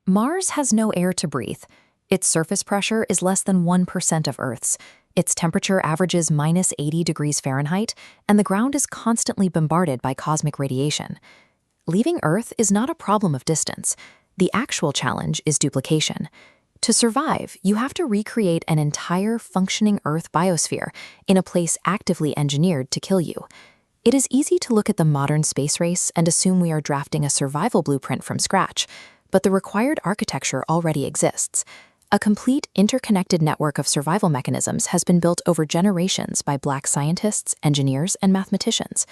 Mars has no air to breathe. Its surface pressure is less than 1% of Earth's. Its temperature averages minus 80 degrees Fahrenheit, and the ground is constantly bombarded by cosmic radiation. Leaving Earth is not a problem of distance. The actual challenge is duplication. To survive, you have to recreate an entire functioning Earth biosphere in a place actively engineered to kill you. It is easy to look at the modern space race and assume we are drafting a survival blueprint from scratch, but the required architecture already exists. A complete interconnected network of survival mechanisms has been built over generations by Black scientists, engineers, and mathematicians.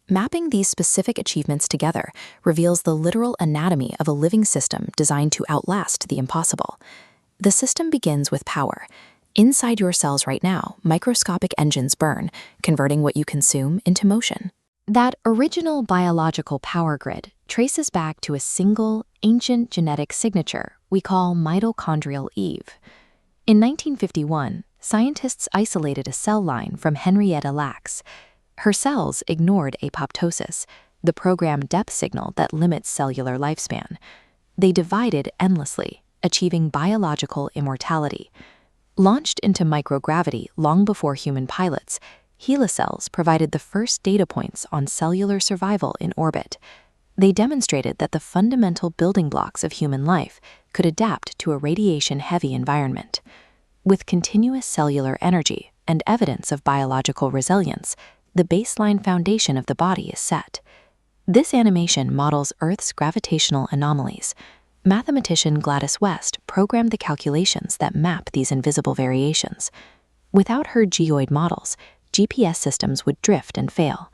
Mapping these specific achievements together reveals the literal anatomy of a living system designed to outlast the impossible. The system begins with power. Inside your cells right now, microscopic engines burn, converting what you consume into motion. That original biological power grid traces back to a single, ancient genetic signature we call mitochondrial Eve. In 1951, scientists isolated a cell line from Henrietta Lacks. Her cells ignored apoptosis, the programmed death signal that limits cellular lifespan. They divided endlessly, achieving biological immortality. Launched into microgravity long before human pilots, HeLa cells provided the first data points on cellular survival in orbit. They demonstrated that the fundamental building blocks of human life could adapt to a radiation-heavy environment. With continuous cellular energy and evidence of biological resilience, the baseline foundation of the body is set. This animation models Earth's gravitational anomalies. Mathematician Gladys West programmed the calculations that map these invisible variations. Without her geoid models, GPS systems would drift and fail.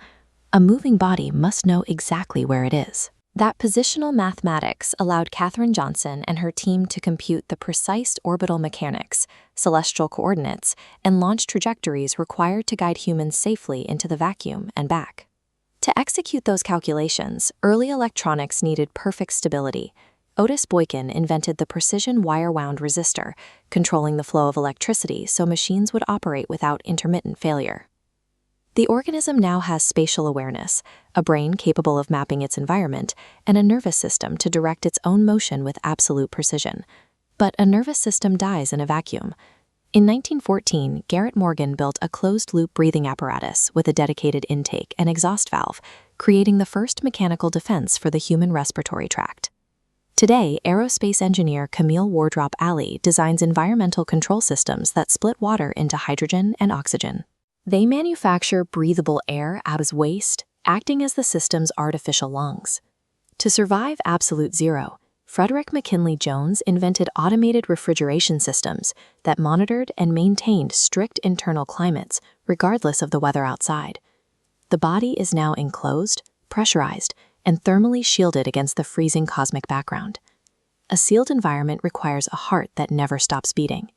A moving body must know exactly where it is. That positional mathematics allowed Katherine Johnson and her team to compute the precise orbital mechanics, celestial coordinates, and launch trajectories required to guide humans safely into the vacuum and back. To execute those calculations, early electronics needed perfect stability. Otis Boykin invented the precision wire-wound resistor, controlling the flow of electricity so machines would operate without intermittent failure. The organism now has spatial awareness, a brain capable of mapping its environment, and a nervous system to direct its own motion with absolute precision. But a nervous system dies in a vacuum. In 1914, Garrett Morgan built a closed-loop breathing apparatus with a dedicated intake and exhaust valve, creating the first mechanical defense for the human respiratory tract. Today, aerospace engineer Camille Wardrop Alley designs environmental control systems that split water into hydrogen and oxygen. They manufacture breathable air out of waste, acting as the system's artificial lungs. To survive absolute zero, Frederick McKinley Jones invented automated refrigeration systems that monitored and maintained strict internal climates regardless of the weather outside. The body is now enclosed, pressurized, and thermally shielded against the freezing cosmic background. A sealed environment requires a heart that never stops beating.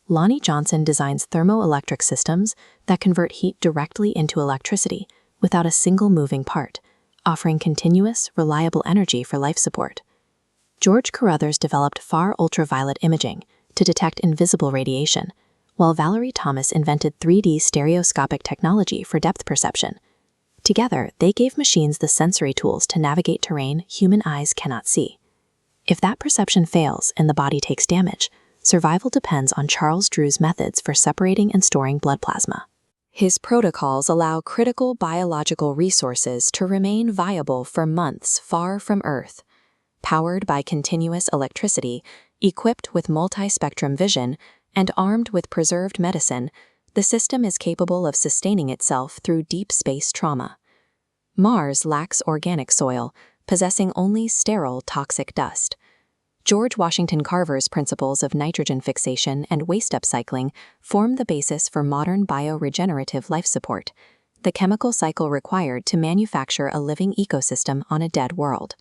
Lonnie Johnson designs thermoelectric systems that convert heat directly into electricity without a single moving part, offering continuous, reliable energy for life support. George Carruthers developed far ultraviolet imaging to detect invisible radiation, while Valerie Thomas invented 3D stereoscopic technology for depth perception. Together, they gave machines the sensory tools to navigate terrain human eyes cannot see. If that perception fails and the body takes damage, survival depends on Charles Drew's methods for separating and storing blood plasma. His protocols allow critical biological resources to remain viable for months far from Earth. Powered by continuous electricity, equipped with multi-spectrum vision, and armed with preserved medicine, the system is capable of sustaining itself through deep space trauma. Mars lacks organic soil, possessing only sterile toxic dust. George Washington Carver's principles of nitrogen fixation and waste upcycling form the basis for modern bioregenerative life support, the chemical cycle required to manufacture a living ecosystem on a dead world.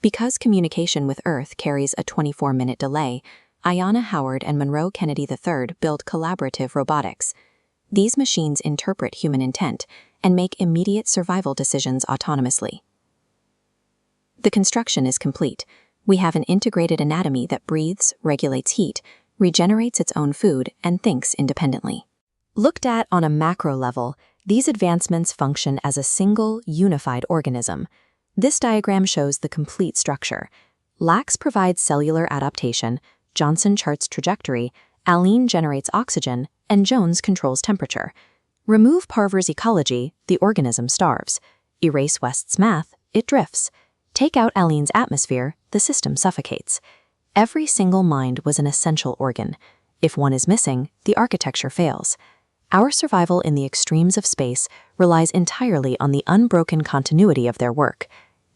Because communication with Earth carries a 24-minute delay, Ayanna Howard and Monroe Kennedy III built collaborative robotics. These machines interpret human intent and make immediate survival decisions autonomously. The construction is complete. We have an integrated anatomy that breathes, regulates heat, regenerates its own food, and thinks independently. Looked at on a macro level, these advancements function as a single, unified organism. This diagram shows the complete structure. Lax provides cellular adaptation, Johnson charts trajectory, Allene generates oxygen, and Jones controls temperature. Remove Parver's ecology, the organism starves. Erase West's math, it drifts. Take out Allene's atmosphere, the system suffocates. Every single mind was an essential organ. If one is missing, the architecture fails. Our survival in the extremes of space relies entirely on the unbroken continuity of their work.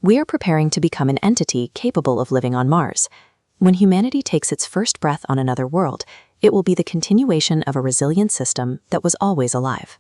We are preparing to become an entity capable of living on Mars. When humanity takes its first breath on another world, it will be the continuation of a resilient system that was always alive.